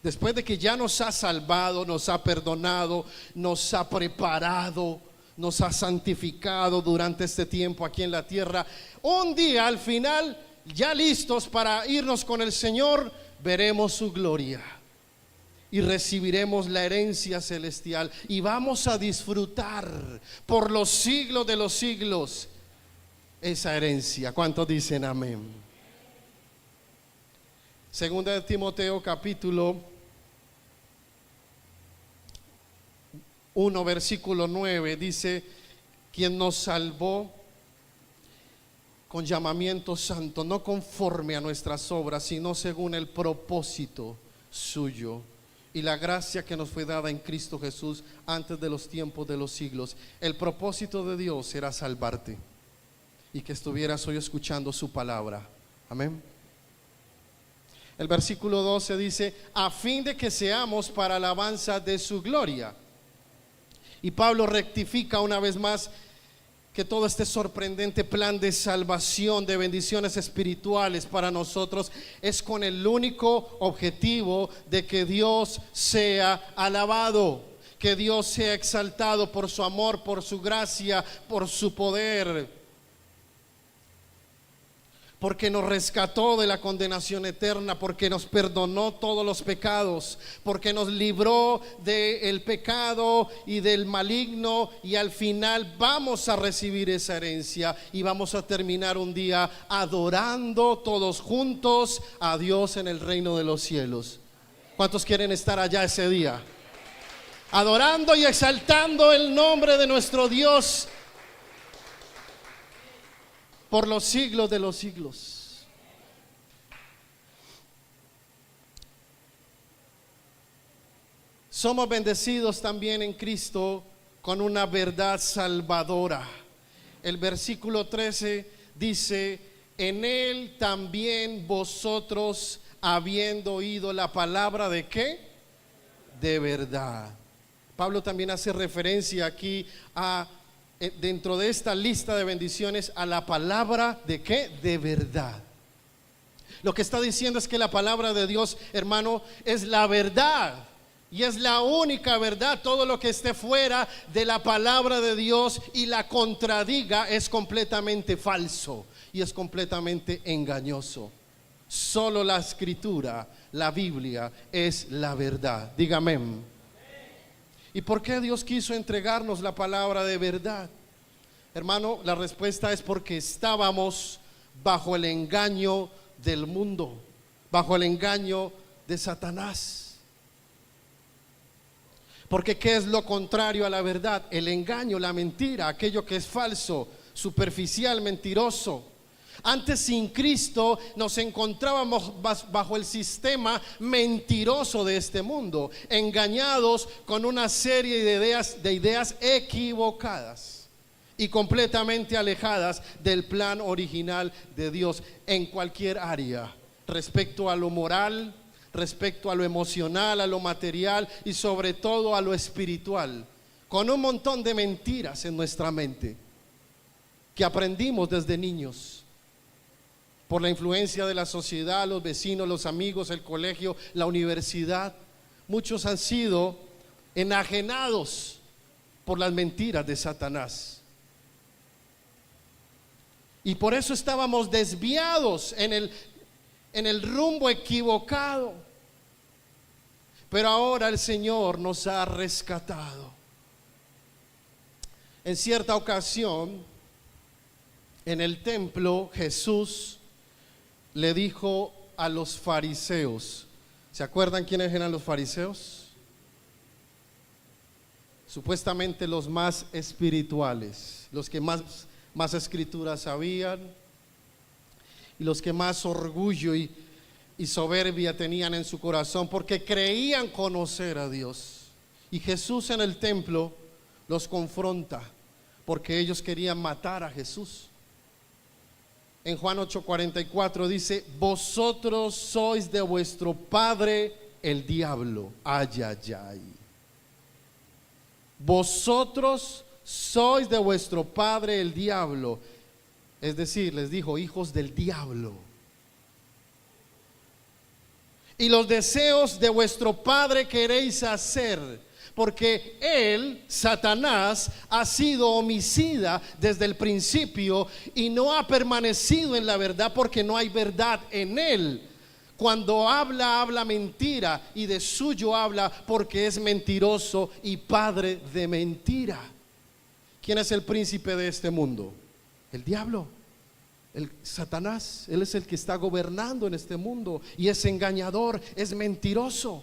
después de que ya nos ha salvado, nos ha perdonado, nos ha preparado, nos ha santificado durante este tiempo aquí en la tierra. Un día al final, ya listos para irnos con el Señor, veremos su gloria y recibiremos la herencia celestial y vamos a disfrutar por los siglos de los siglos esa herencia. ¿Cuántos dicen amén? Segunda de Timoteo capítulo 1 versículo 9 dice: quien nos salvó con llamamiento santo, no conforme a nuestras obras, sino según el propósito suyo y la gracia que nos fue dada en Cristo Jesús antes de los tiempos de los siglos. El propósito de Dios era salvarte y que estuvieras hoy escuchando su palabra. Amén. El versículo 12 dice: a fin de que seamos para alabanza de su gloria. Y Pablo rectifica una vez más que todo este sorprendente plan de salvación, de bendiciones espirituales para nosotros, es con el único objetivo de que Dios sea alabado, que Dios sea exaltado por su amor, por su gracia, por su poder, porque nos rescató de la condenación eterna, porque nos perdonó todos los pecados, porque nos libró del pecado y del maligno, y al final vamos a recibir esa herencia y vamos a terminar un día adorando todos juntos a Dios en el reino de los cielos. ¿Cuántos quieren estar allá ese día? Adorando y exaltando el nombre de nuestro Dios por los siglos de los siglos. Somos bendecidos también en Cristo con una verdad salvadora. El versículo 13 dice: en Él también vosotros, habiendo oído la palabra de ¿qué? De verdad. Pablo también hace referencia aquí a, dentro de esta lista de bendiciones, a la palabra de ¿qué? De verdad. Lo que está diciendo es que la palabra de Dios, hermano, es la verdad. Y es la única verdad. Todo lo que esté fuera de la palabra de Dios y la contradiga es completamente falso y es completamente engañoso. Solo la escritura, la Biblia, es la verdad. Dígame. ¿Y por qué Dios quiso entregarnos la palabra de verdad? Hermano, la respuesta es porque estábamos bajo el engaño del mundo, bajo el engaño de Satanás. Porque ¿qué es lo contrario a la verdad? El engaño, la mentira, aquello que es falso, superficial, mentiroso. Antes, sin Cristo, nos encontrábamos bajo el sistema mentiroso de este mundo, engañados con una serie de ideas equivocadas y completamente alejadas del plan original de Dios en cualquier área, respecto a lo moral, respecto a lo emocional, a lo material y sobre todo a lo espiritual, con un montón de mentiras en nuestra mente que aprendimos desde niños por la influencia de la sociedad, los vecinos, los amigos, el colegio, la universidad. Muchos han sido enajenados por las mentiras de Satanás. Y por eso estábamos desviados en el rumbo equivocado. Pero ahora el Señor nos ha rescatado. En cierta ocasión, en el templo, Jesús le dijo a los fariseos, ¿se acuerdan quiénes eran los fariseos? Supuestamente los más espirituales, los que más escrituras sabían y los que más orgullo y soberbia tenían en su corazón, porque creían conocer a Dios. Y Jesús en el templo los confronta porque ellos querían matar a Jesús. En Juan 8:44 dice: vosotros sois de vuestro padre el diablo. Ay, ay, ay. Vosotros sois de vuestro padre el diablo. Es decir, les dijo, hijos del diablo. Y los deseos de vuestro padre queréis hacer, porque él, Satanás, ha sido homicida desde el principio y no ha permanecido en la verdad, porque no hay verdad en él. Cuando habla mentira, y de suyo habla porque es mentiroso y padre de mentira. ¿Quién es el príncipe de este mundo? El diablo. El Satanás, él es el que está gobernando en este mundo y es engañador, es mentiroso.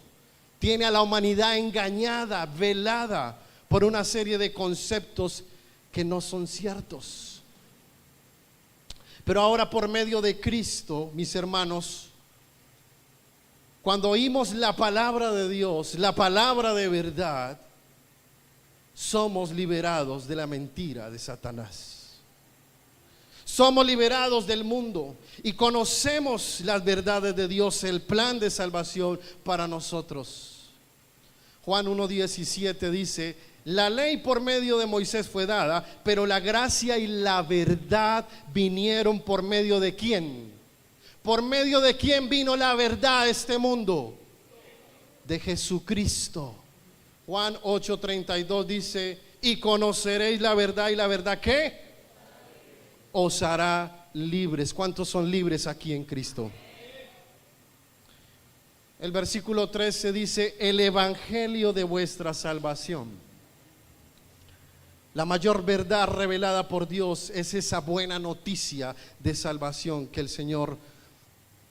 Tiene a la humanidad engañada, velada por una serie de conceptos que no son ciertos. Pero ahora, por medio de Cristo, mis hermanos, cuando oímos la palabra de Dios, la palabra de verdad, somos liberados de la mentira de Satanás. Somos liberados del mundo y conocemos las verdades de Dios, el plan de salvación para nosotros. Juan 1:17 dice: la ley por medio de Moisés fue dada, pero la gracia y la verdad vinieron por medio de ¿quién? ¿Por medio de quién vino la verdad a este mundo? De Jesucristo. Juan 8:32 dice: y conoceréis la verdad, y la verdad ¿qué? Os hará libres. ¿Cuántos son libres aquí en Cristo? El versículo 13 dice: el evangelio de vuestra salvación. La mayor verdad revelada por Dios es esa buena noticia de salvación que el Señor,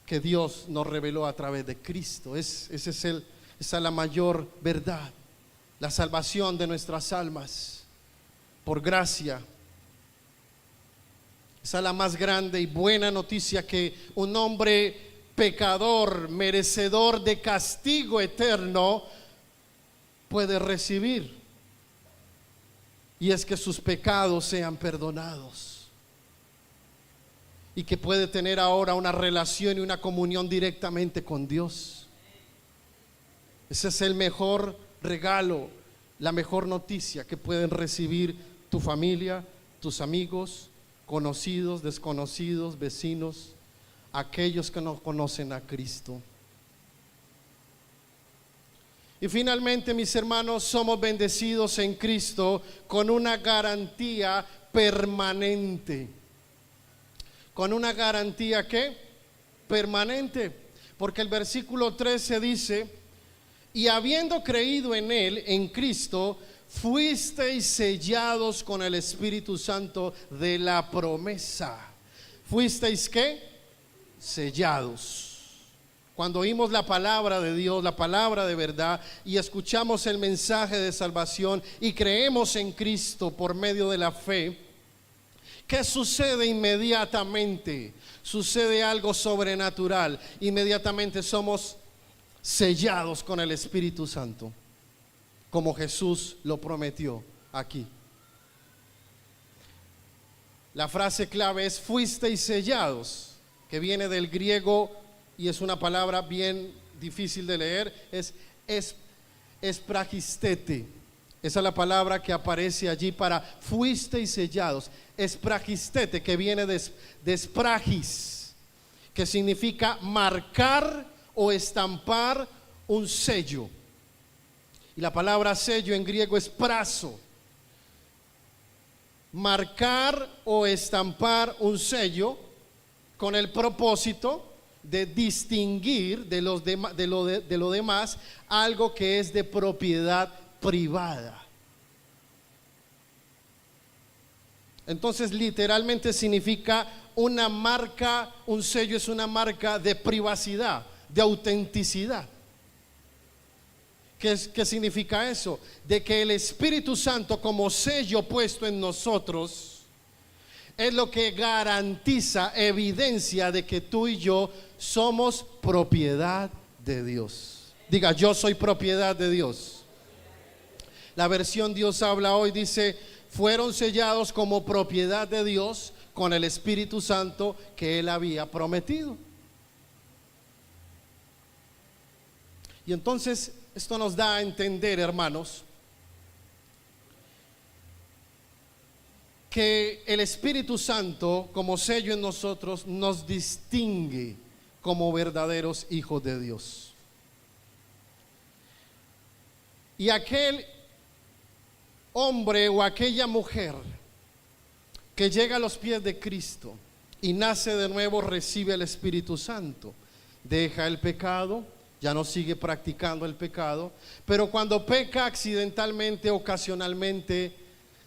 que Dios nos reveló a través de Cristo. Esa es la mayor verdad, la salvación de nuestras almas por gracia. Esa es la más grande y buena noticia que un hombre pecador, merecedor de castigo eterno, puede recibir. Y es que sus pecados sean perdonados. Y que puede tener ahora una relación y una comunión directamente con Dios. Ese es el mejor regalo, la mejor noticia que pueden recibir tu familia, tus amigos, conocidos, desconocidos, vecinos, aquellos que no conocen a Cristo. Y finalmente, mis hermanos, somos bendecidos en Cristo con una garantía permanente. Con una garantía ¿qué? Permanente. Porque el versículo 13 dice: y habiendo creído en Él, en Cristo, fuisteis sellados con el Espíritu Santo de la promesa. ¿Fuisteis qué? Sellados. Cuando oímos la palabra de Dios, la palabra de verdad, y escuchamos el mensaje de salvación y creemos en Cristo por medio de la fe, ¿qué sucede inmediatamente? Sucede algo sobrenatural. Inmediatamente somos sellados con el Espíritu Santo, como Jesús lo prometió aquí. La frase clave es fuisteis sellados, que viene del griego y es una palabra bien difícil de leer, es espragistete. Esa es la palabra que aparece allí para fuisteis sellados. Espragistete, que viene de espragis, que significa marcar o estampar un sello. Y la palabra sello en griego es prazo. Marcar o estampar un sello con el propósito de distinguir de lo demás algo que es de propiedad privada. Entonces literalmente significa una marca, un sello es una marca de privacidad, de autenticidad. ¿Qué significa eso? De que el Espíritu Santo, como sello puesto en nosotros, es lo que garantiza, evidencia de que tú y yo somos propiedad de Dios. Diga, yo soy propiedad de Dios. La versión Dios habla hoy dice: fueron sellados como propiedad de Dios con el Espíritu Santo que Él había prometido. Y entonces esto nos da a entender, hermanos, que el Espíritu Santo, como sello en nosotros, nos distingue como verdaderos hijos de Dios. Y aquel hombre o aquella mujer que llega a los pies de Cristo y nace de nuevo, recibe el Espíritu Santo, deja el pecado, ya no sigue practicando el pecado, pero cuando peca accidentalmente, ocasionalmente,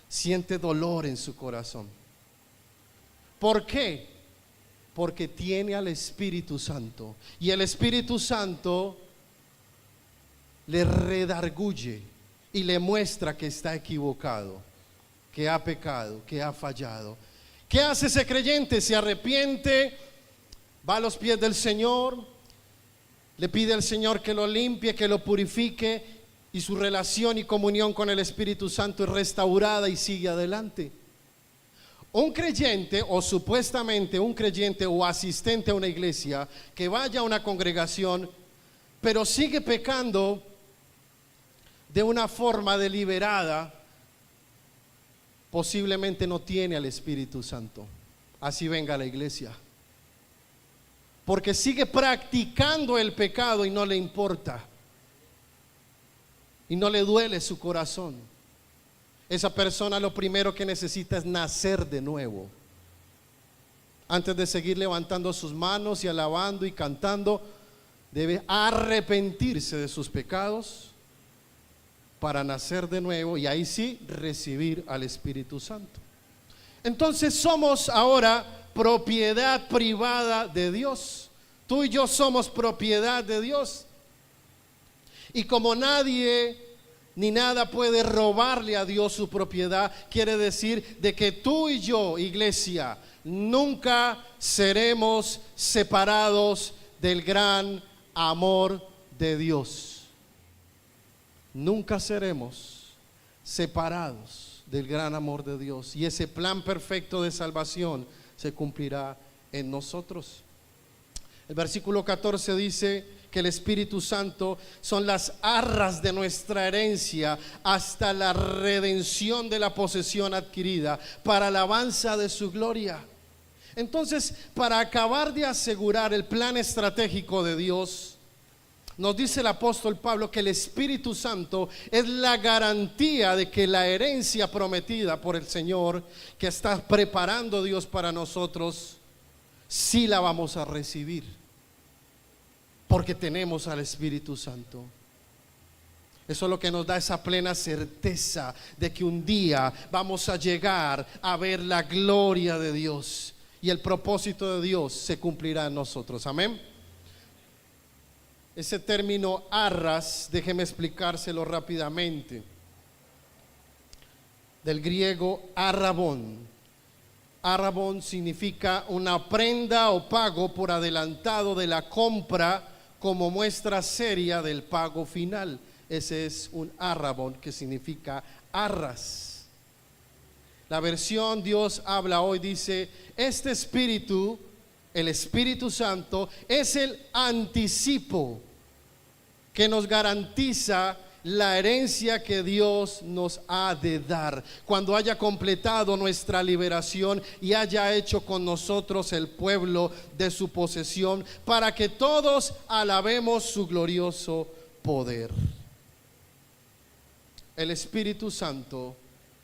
siente dolor en su corazón. ¿Por qué? Porque tiene al Espíritu Santo, y el Espíritu Santo le redarguye y le muestra que está equivocado, que ha pecado, que ha fallado. ¿Qué hace ese creyente? Se arrepiente, va a los pies del Señor, le pide al Señor que lo limpie, que lo purifique, y su relación y comunión con el Espíritu Santo es restaurada y sigue adelante. Un creyente, o supuestamente un creyente o asistente a una iglesia, que vaya a una congregación pero sigue pecando de una forma deliberada, posiblemente no tiene al Espíritu Santo, así venga a la iglesia, porque sigue practicando el pecado y no le importa, y no le duele su corazón. Esa persona lo primero que necesita es nacer de nuevo. Antes de seguir levantando sus manos y alabando y cantando, debe arrepentirse de sus pecados para nacer de nuevo y ahí sí recibir al Espíritu Santo. Entonces somos ahora propiedad privada de Dios. Tú y yo somos propiedad de Dios. Y como nadie ni nada puede robarle a Dios su propiedad, quiere decir de que tú y yo, iglesia, nunca seremos separados del gran amor de Dios. Nunca seremos separados del gran amor de Dios, y ese plan perfecto de salvación se cumplirá en nosotros. El versículo 14 dice que el Espíritu Santo son las arras de nuestra herencia hasta la redención de la posesión adquirida para alabanza de su gloria. Entonces, para acabar de asegurar el plan estratégico de Dios, nos dice el apóstol Pablo que el Espíritu Santo es la garantía de que la herencia prometida por el Señor, que está preparando Dios para nosotros, sí la vamos a recibir, porque tenemos al Espíritu Santo. Eso es lo que nos da esa plena certeza de que un día vamos a llegar a ver la gloria de Dios y el propósito de Dios se cumplirá en nosotros. Amén. Ese término arras, déjeme explicárselo rápidamente. Del griego arrabón. Arrabón significa una prenda o pago por adelantado de la compra como muestra seria del pago final. Ese es un arrabón, que significa arras. La versión Dios habla hoy dice: este Espíritu, el Espíritu Santo, es el anticipo que nos garantiza la herencia que Dios nos ha de dar cuando haya completado nuestra liberación y haya hecho con nosotros el pueblo de su posesión, para que todos alabemos su glorioso poder. El Espíritu Santo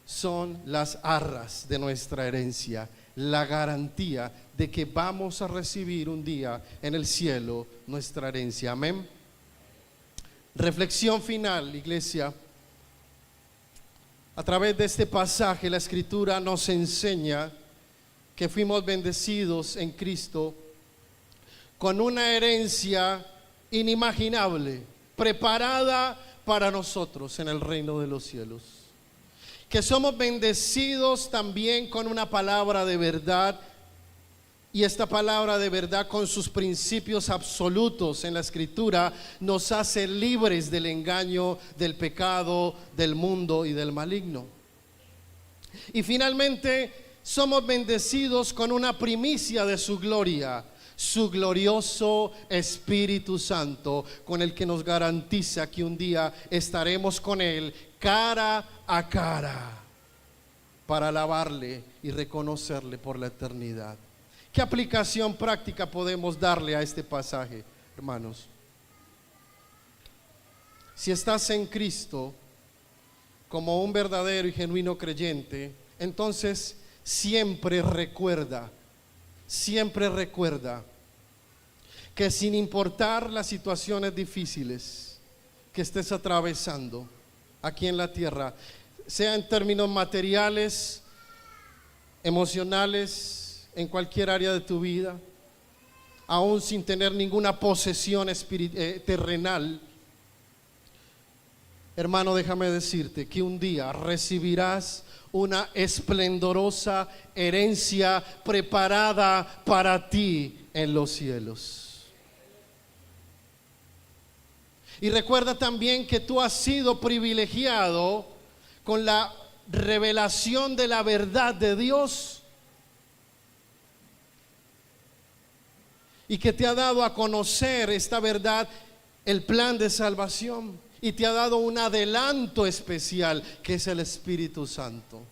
son las arras de nuestra herencia, la garantía de que vamos a recibir un día en el cielo nuestra herencia. Amén. Reflexión final, iglesia. A través de este pasaje la Escritura nos enseña que fuimos bendecidos en Cristo con una herencia inimaginable, preparada para nosotros en el reino de los cielos. Que somos bendecidos también con una palabra de verdad, y esta palabra de verdad, con sus principios absolutos en la Escritura, nos hace libres del engaño, del pecado, del mundo y del maligno. Y finalmente somos bendecidos con una primicia de su gloria, su glorioso Espíritu Santo, con el que nos garantiza que un día estaremos con Él cara a cara para alabarle y reconocerle por la eternidad. ¿Qué aplicación práctica podemos darle a este pasaje, hermanos? Si estás en Cristo como un verdadero y genuino creyente, entonces siempre recuerda que sin importar las situaciones difíciles que estés atravesando aquí en la tierra, sea en términos materiales, emocionales, en cualquier área de tu vida, aún sin tener ninguna posesión terrenal, hermano, déjame decirte que un día recibirás una esplendorosa herencia preparada para ti en los cielos. Y recuerda también que tú has sido privilegiado con la revelación de la verdad de Dios, y que te ha dado a conocer esta verdad, el plan de salvación, y te ha dado un adelanto especial que es el Espíritu Santo.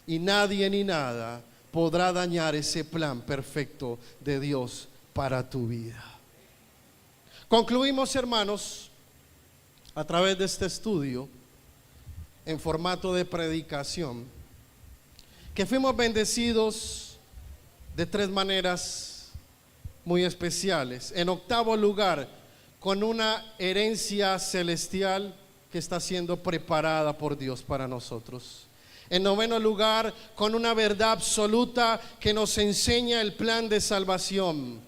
Y nadie ni nada podrá dañar ese plan perfecto de Dios para tu vida. Concluimos, hermanos, a través de este estudio en formato de predicación, que fuimos bendecidos de tres maneras muy especiales. En octavo lugar, con una herencia celestial que está siendo preparada por Dios para nosotros. En noveno lugar, con una verdad absoluta que nos enseña el plan de salvación.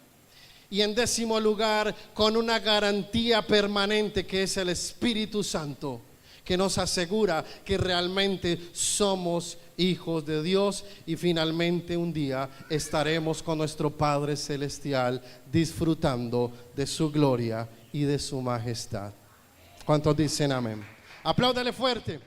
Y en décimo lugar, con una garantía permanente que es el Espíritu Santo, que nos asegura que realmente somos hijos de Dios, y finalmente un día estaremos con nuestro Padre Celestial disfrutando de su gloria y de su majestad. ¿Cuántos dicen amén? Apláudale fuerte.